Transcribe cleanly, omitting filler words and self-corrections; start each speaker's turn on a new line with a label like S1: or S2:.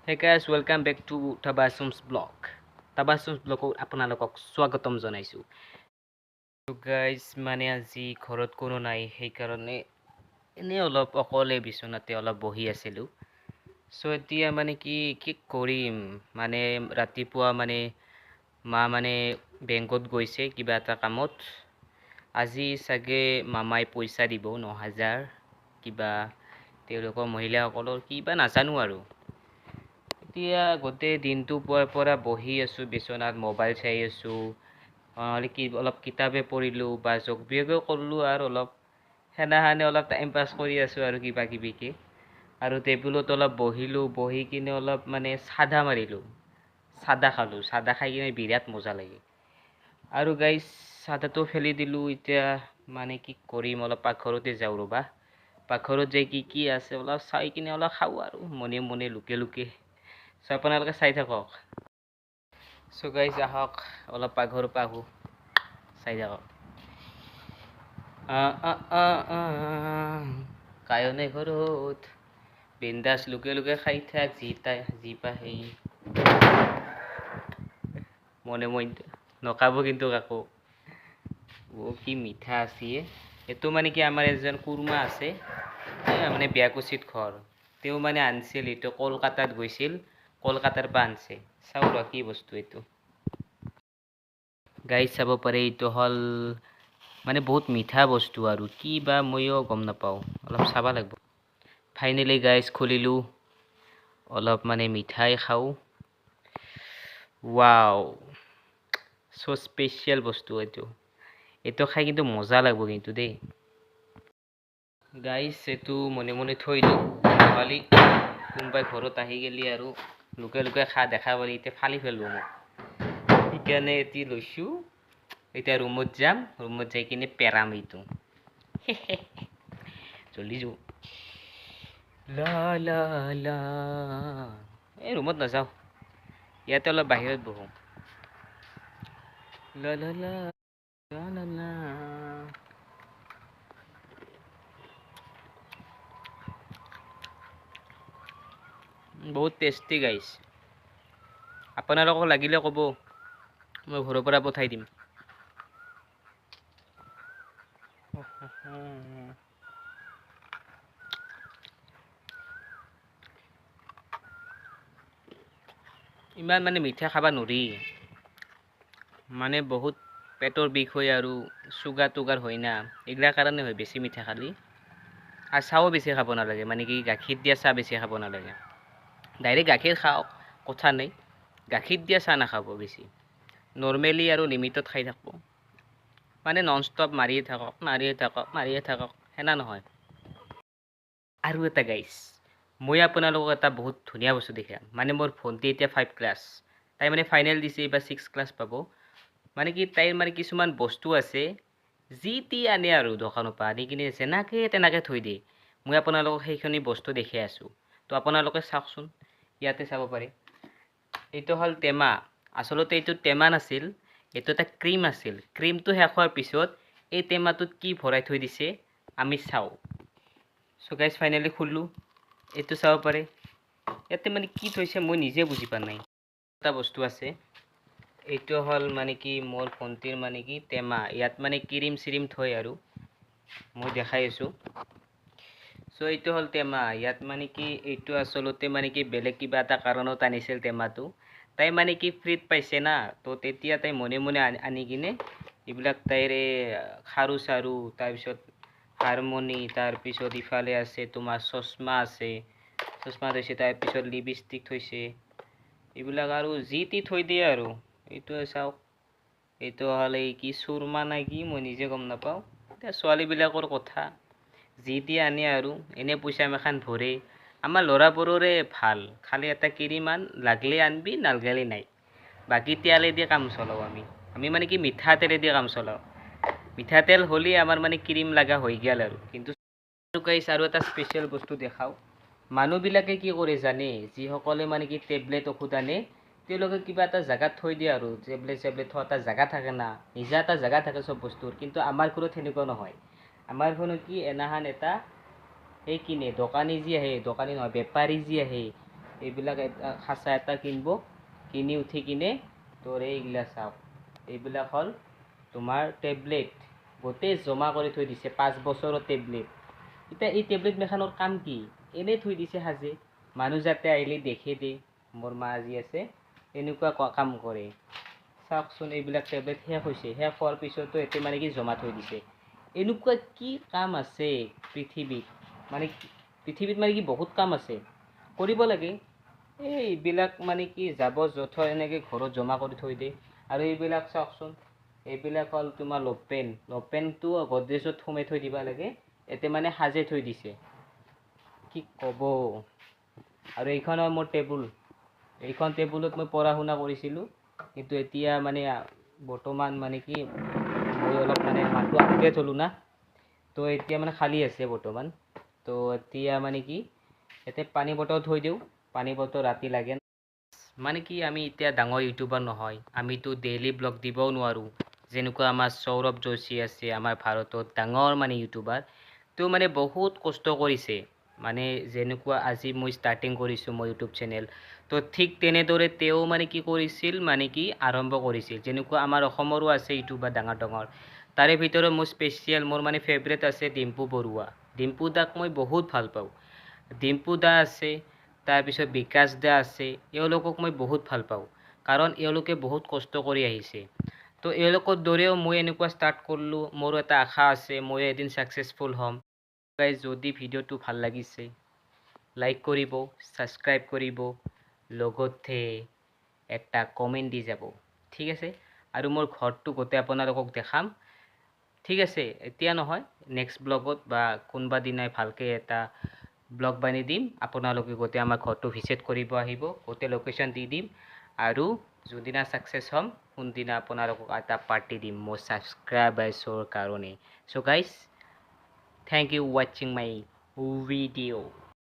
S1: Hey guys, welcome back to Tabasum's blog. Tabasum's blog আপোনালোকক স্বাগতম জনাইছো। So guys, মানে আজি ঘৰত কোনো নাই সেইকাৰণে এনে অলপ অকলে বিছনাতে অলপ বহি আছিলো। So এতিয়া মানে কি কৰিম মানে ৰাতিপুৱা মানে মা মানে বেংকত গৈছে কিবা এটা কামত। আজি চাগে মামাই পইচা দিব ৯,০০০ কিবা তেওঁলোকৰ মহিলাসকলৰ কিবা নাজানো আৰু। এতিয়া গোটেই দিনটো পুৱাৰ পৰা বহি আছোঁ বিচনাত মোবাইল চাই আছোঁ নহ'লে অলপ কিতাপে পঢ়িলোঁ বা যোগ বিয়োগো কৰিলোঁ আৰু অলপ সেনাহানে অলপ টাইম পাছ কৰি আছোঁ আৰু কিবা কিবিকে আৰু টেবুলত অলপ বহি কিনে অলপ মানে চাদা মাৰিলোঁ চাদা খালোঁ চাদা খাই কিনে বিৰাট মজা লাগে আৰু গাইজ চাদাটো ফেলি দিলোঁ এতিয়া মানে কি কৰিম অলপ পাকঘৰতে যাওঁ ৰ'বা পাকঘৰত যাই কি আছে অলপ চাই কিনে অলপ খাওঁ আৰু মনে মনে লুকে So আপোনালোকে চাই থাকক So guys আহক অলপ পাকঘৰৰ পৰা আহোঁ চাই থাকক কায়নে ঘৰত বিন্দাছ লুকে খাই থাক যি পাহে মনে নকাব কিন্তু কাকো কি মিঠা আছে এইটো মানে কি আমাৰ এজন কুৰ্মা আছে মানে বিয়াকুচিত ঘৰ তেওঁ মানে আনিছিল এইটো কলকাতাত গৈছিল কলকাতাৰ পৰা আনছে চাওঁ ৰ কি বস্তু এইটো গাইজ চাব পাৰে এইটো হ'ল মানে বহুত মিঠা বস্তু আৰু কি বা ময়ো গম নাপাওঁ অলপ চাব লাগিব ফাইনেলি গাইজ খুলিলোঁ অলপ মানে মিঠাই খাওঁ ৱাও চ' স্পেচিয়েল বস্তু এইটো খাই কিন্তু মজা লাগিব কিন্তু দেই গাইজ এইটো মনে মনে থৈ দিওঁ নহ'লে কোনোবাই ঘৰত আহি গেলি আৰু লুকে খা দেখা পালি এতিয়া ফালি ফেলব মোক সেইকাৰণে এটি লৈছোঁ এতিয়া ৰুমত যাম ৰুমত যাই কিনে পেৰাম এইটো জল্দি যাওঁ লা এই ৰুমত নাযাওঁ ইয়াতে অলপ বাহিৰত বহোঁ লা বহুত টেষ্টি গাইজ আপোনালোকক লাগিলে ক'ব মই ঘৰৰ পৰা পঠাই দিম ইমান মানে মিঠা খাব নোৱাৰি মানে বহুত পেটৰ বিষ হয় আৰু চুগাৰ টুগাৰ হয় না এইগিলাৰ কাৰণে হয় বেছি মিঠা খালি আৰু চাহও বেছি খাব নালাগে মানে কি গাখীৰ দিয়া চাহ বেছি খাব নালাগে ডাইৰেক্ট গাখীৰ খাওক কথা নাই গাখীৰ দিয়া চাহ নাখাব বেছি নৰ্মেলি আৰু লিমিটত খাই থাকিব মানে নন ষ্টপ মাৰিয়ে থাকক সেনা নহয় আৰু এটা গাইজ মই আপোনালোকক এটা বহুত ধুনীয়া বস্তু দেখাম মানে মোৰ ভণ্টি এতিয়া 5 ক্লাছ তাই মানে ফাইনেল দিছে এইবাৰ 6 ক্লাছ পাব মানে কি তাইৰ মানে কিছুমান বস্তু আছে যি টি আনে আৰু দোকানৰ পৰা আনি কিনে যেনেকৈ তেনেকৈ থৈ দিয়ে মই আপোনালোকক সেইখিনি বস্তু দেখাই আছোঁ তো আপোনালোকে চাওকচোন ইয়াতে চাব পাৰে এইটো হ'ল টেমা আচলতে এইটো টেমা নাছিল এইটো এটা ক্ৰীম আছিল ক্ৰীমটো শেষ হোৱাৰ পিছত এই টেমাটোত কি ভৰাই থৈ দিছে আমি চাওঁ চ' গাইজ ফাইনেলি খুলিলোঁ এইটো চাব পাৰে ইয়াতে মানে কি থৈছে মই নিজে বুজি পোৱা নাই এটা বস্তু আছে এইটো হ'ল মানে কি মোৰ ভণ্টিৰ মানে কি টেমা ইয়াত মানে ক্ৰীম চিৰিম থৈ আৰু মই দেখাই আছোঁ চ' এইটো হ'ল টেমা ইয়াত মানে কি এইটো আচলতে মানে কি বেলেগ কিবা এটা কাৰণত আনিছিল টেমাটো তাই মানে কি ফ্ৰীত পাইছে না তো তেতিয়া তাই মনে মনে আনি কিনে এইবিলাক তাইৰে খাৰু চাৰু তাৰপিছত হাৰমনি তাৰপিছত ইফালে আছে তোমাৰ চশমা আছে চশমা থৈছে তাৰপিছত লিপষ্টিক থৈছে এইবিলাক আৰু যি টি থৈ দিয়ে আৰু এইটোৱে চাওক এইটো হ'ল এই কি চুৰমা নাই কি মই নিজে গম নাপাওঁ এতিয়া ছোৱালীবিলাকৰ কথা যি টি আনে আৰু এনে পইচা মেখান ভৰে আমাৰ ল'ৰাবোৰৰে ভাল খালি এটা ক্ৰীম আন লাগলে আনবি নালগালে নাই বাকী তেলেদি কাম চলাওঁ আমি মানে কি মিঠাতেলেদি কাম চলাওঁ মিঠাতেল হ'লে আমাৰ মানে ক্ৰীম লগা হৈ গ'ল আৰু কিন্তু গাইছ আৰু এটা স্পেচিয়েল বস্তু দেখাওঁ মানুহবিলাকে কি কৰে জানে যিসকলে মানে কি টেবলেট ঔষধ আনে তেওঁলোকে কিবা এটা জেগাত থৈ দিয়ে আৰু টেবলেট থোৱা এটা জেগা থাকে না নিজা এটা জেগা থাকে চব বস্তুৰ কিন্তু আমাৰ ঘৰত সেনেকুৱা নহয় আমাৰ ঘৰত কি এনাহান এটা এই কিনে দোকানী যি আহে দোকানী নহয় বেপাৰী যি আহে এইবিলাক খাঁচা এটা কিনিব, কিনি উঠি কিনে তোৰ এইগিলা চাওক, এইবিলাক হ'ল তোমাৰ টেবলেট, গোটেই জমা কৰি থৈ দিছে 5 বছৰৰ টেবলেট। এতিয়া এই টেবলেট মেখানৰ কাম কি? এনেই থৈ দিছে সাজে, মানুহ যাতে আহিলে দেখে দে মোৰ মা আজি আছে, এনেকুৱা কাম কৰে। চাওকচোন এইবিলাক টেবলেট শেষ হৈছে, শেষ হোৱাৰ পিছতো এতিয়া মানে কি জমা থৈ দিছে। এনেকুৱা কি কাম আছে পৃথিৱীত, মানে পৃথিৱীত মানে কি বহুত কাম আছে, কৰিব লাগে। এইবিলাক মানে কি জাবৰ জোথৰ এনেকৈ ঘৰত জমা কৰি থৈ দিয়ে। আৰু এইবিলাক চাওকচোন, এইবিলাক হ'ল তোমাৰ লপেনটো গডৰেজত সোমাই থৈ দিব লাগে, এতিয়া মানে সাজে থৈ দিছে, কি ক'ব। আৰু এইখন মোৰ টেবুল, এইখন টেবুলত মই পঢ়া শুনা কৰিছিলোঁ, কিন্তু এতিয়া মানে বৰ্তমান মানে কি মই অলপ মানে মানুহটো আপডেট হ'লোঁ না, তো এতিয়া মানে খালী আছে বৰ্তমান। তো এতিয়া মানে কি ইয়াতে পানী বটল থৈ দিওঁ, পানী বটল ৰাতি লাগে। মানে কি আমি এতিয়া ডাঙৰ ইউটিউবাৰ নহয়, আমিতো ডেইলি ব্লগ দিবও নোৱাৰোঁ, যেনেকুৱা আমাৰ সৌৰভ যোশী আছে আমাৰ ভাৰতত ডাঙৰ মানে ইউটিউবাৰ, তেওঁ মানে বহুত কষ্ট কৰিছে। মানে যেনেকুৱা আজি মই ষ্টাৰ্টিং কৰিছোঁ মই ইউটিউব চেনেল, তো ঠিক তেনেদৰে তেওঁ মানে কি কৰিছিল, মানে কি আৰম্ভ কৰিছিল। যেনেকুৱা আমাৰ অসমৰো আছে ইউটিউবাৰ ডাঙৰ ডাঙৰ, তাৰে ভিতৰত মোৰ স্পেচিয়েল মোৰ মানে ফেভৰেট আছে ডিম্পু বৰুৱা। ডিম্পু দাক মই বহুত ভাল পাওঁ। ডিম্পু দা আছে, তাৰপিছত বিকাশ দা আছে, এওঁলোকক মই বহুত ভাল পাওঁ, কাৰণ এওঁলোকে বহুত কষ্ট কৰি আহিছে। তো এওঁলোকৰ দৰেও মই এনেকুৱা ষ্টাৰ্ট কৰিলোঁ, মোৰো এটা আশা আছে মই এদিন ছাকচেছফুল হ'ম। গাইজ, যদি ভিডিঅ'টো ভাল লাগিছে লাইক কৰিব, ছাবস্ক্ৰাইব কৰিব, লগতে একটা কমেণ্ট দি যাব, ঠিক আছে। আৰু মোৰ ঘৰটো গোটেই আপোনালোকক দেখাম, ঠিক আছে। এতিয়া নহয়, নেক্সট ব্লগত বা কোনোবা দিনাই ভালকৈ এটা ব্লগ বানি দিম, আপোনালোকে গোটেই আমাৰ ঘৰটো ভিজিট কৰিব আহিব, গোটেই লোকেশ্যন দি দিম। আৰু যোনদিনা ছাকচেছ হ'ম কোনদিনা আপোনালোকক এটা পাৰ্টি দিম মোৰ ছাবস্ক্ৰাইবাৰ্ছৰ কাৰণে। চ' guys, thank you watching my video.